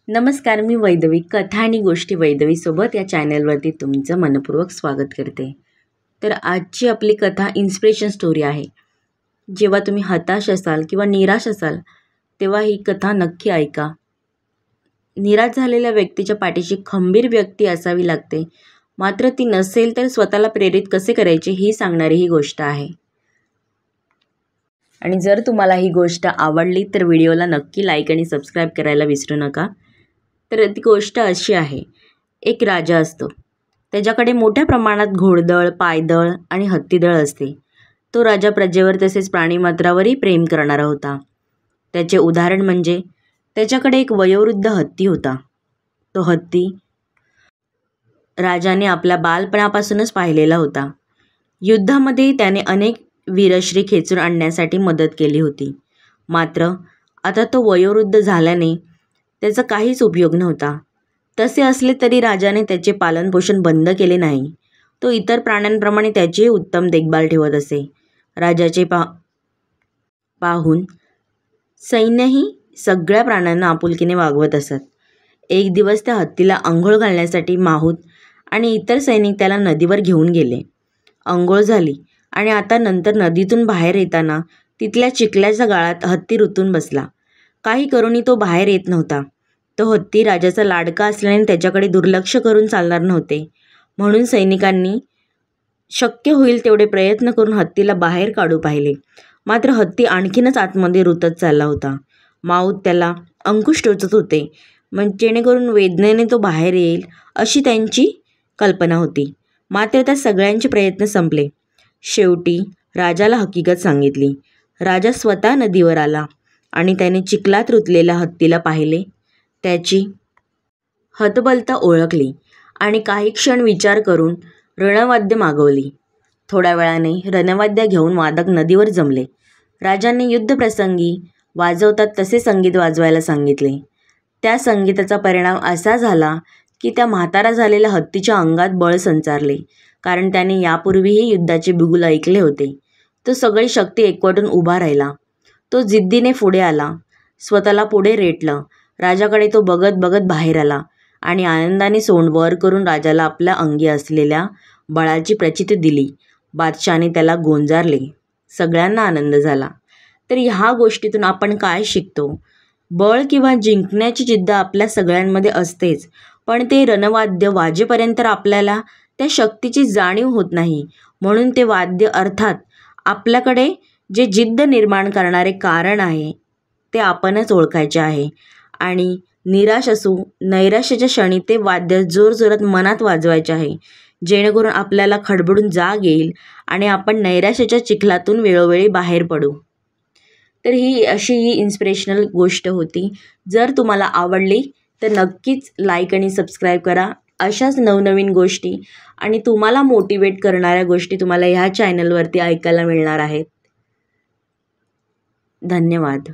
नमस्कार, मी वैदवी कथा आणि गोष्टी वैदवीसोबत या चॅनलवरती तुमचं मनपूर्वक स्वागत करते. तर आजची आपली कथा इन्स्पिरेशन स्टोरी आहे. जेव्हा तुम्ही हताश असाल किंवा निराश असाल तेव्हा ही कथा नक्की ऐका. निराश झालेल्या व्यक्तीच्या पाठीशी खंबीर व्यक्ती असावी लागते, मात्र ती नसेल तर स्वतःला प्रेरित कसे करायचे ही सांगणारी ही गोष्ट आहे. आणि जर तुम्हाला ही गोष्ट आवडली तर व्हिडिओला नक्की लाईक आणि सबस्क्राईब करायला विसरू नका. तर ती गोष्ट अशी आहे, एक राजा असतो. त्याच्याकडे मोठ्या प्रमाणात घोडदळ, पायदळ आणि हत्तीदळ असते. तो राजा प्रजेवर तसेच प्राणीमात्रावरही प्रेम करणारा होता. त्याचे उदाहरण म्हणजे त्याच्याकडे एक वयोवृद्ध हत्ती होता. तो हत्ती राजाने आपल्या बालपणापासूनच पाहिलेला होता. युद्धामध्ये त्याने अनेक वीरश्री खेचून आणण्यासाठी मदत केली होती. मात्र आता तो वयोवृद्ध झाल्याने त्याचा काहीच उपयोग नव्हता. तसे असले तरी राजाने त्याचे पालनपोषण बंद केले नाही. तो इतर प्राण्यांप्रमाणे त्याचीही उत्तम देखभाल ठेवत असे. राजाचे पाहून सैन्यही सगळ्या प्राण्यांना आपुलकीने वागवत असत. एक दिवस त्या हत्तीला अंघोळ घालण्यासाठी माहूत आणि इतर सैनिक त्याला नदीवर घेऊन गेले. अंघोळ झाली आणि आता नंतर नदीतून बाहेर येताना तिथल्या चिखलाच्या गाळात हत्ती रुतून बसला. काही करूनही तो बाहेर येत नव्हता. तो हत्ती राजाचा लाडका असल्याने त्याच्याकडे दुर्लक्ष करून चालणार नव्हते. म्हणून सैनिकांनी शक्य होईल तेवढे प्रयत्न करून हत्तीला बाहेर काढू पाहिले. मात्र हत्ती आणखीनच आतमध्ये रुतत चालला होता. माऊत त्याला अंकुश टोचत होते, जेणेकरून वेदनेने तो बाहेर येईल अशी त्यांची कल्पना होती. मात्र त्या सगळ्यांचे प्रयत्न संपले. शेवटी राजाला हकीकत सांगितली. राजा स्वतः नदीवर आला आणि त्याने चिखलात रुतलेल्या हत्तीला पाहिले. त्याची हतबलता ओळखली आणि काही क्षण विचार करून रणवाद्य मागवली. थोड्या वेळाने रणवाद्य घेऊन वादक नदीवर जमले. राजाने युद्धप्रसंगी वाजवतात तसे संगीत वाजवायला सांगितले. त्या संगीताचा परिणाम असा झाला की त्या म्हातारा झालेल्या हत्तीच्या अंगात बळ संचारले, कारण त्याने यापूर्वीही युद्धाचे बिगुल ऐकले होते. तो सगळी शक्ती एकवटून उभा राहिला. तो जिद्दीने पुढे आला. स्वतःला पुढे रेटलं. राजाकडे तो बघत बघत बाहेर आला आणि आनंदाने सोंड वर करून राजाला आपल्या अंगी असलेल्या बळाची प्रचिती दिली. बादशाने त्याला गोंजारले. सगळ्यांना आनंद झाला. तर ह्या गोष्टीतून आपण काय शिकतो? बळ किंवा जिंकण्याची जिद्द आपल्या सगळ्यांमध्ये असतेच, पण ते रणवाद्य वाजेपर्यंत आपल्याला त्या शक्तीची जाणीव होत नाही. म्हणून ते वाद्य अर्थात आपल्याकडे जे जिद्द निर्माण करणारे कारण आहे ते आपणच ओळखायचे आहे. आणि निराश असू नैराश्याच्या क्षणी ते वाद्य जोरजोरात मनात वाजवायचे आहे, जेणेकरून आपल्याला खडबडून जाग येईल आणि आपण नैराश्याच्या चिखलातून वेळोवेळी बाहेर पडू. तर ही इन्स्पिरेशनल गोष्ट होती. जर तुम्हाला आवडली तर नक्कीच लाईक आणि सबस्क्राईब करा. अशाच नवनवीन गोष्टी आणि तुम्हाला मोटिवेट करणाऱ्या गोष्टी तुम्हाला ह्या चॅनलवरती ऐकायला मिळणार आहेत. धन्यवाद.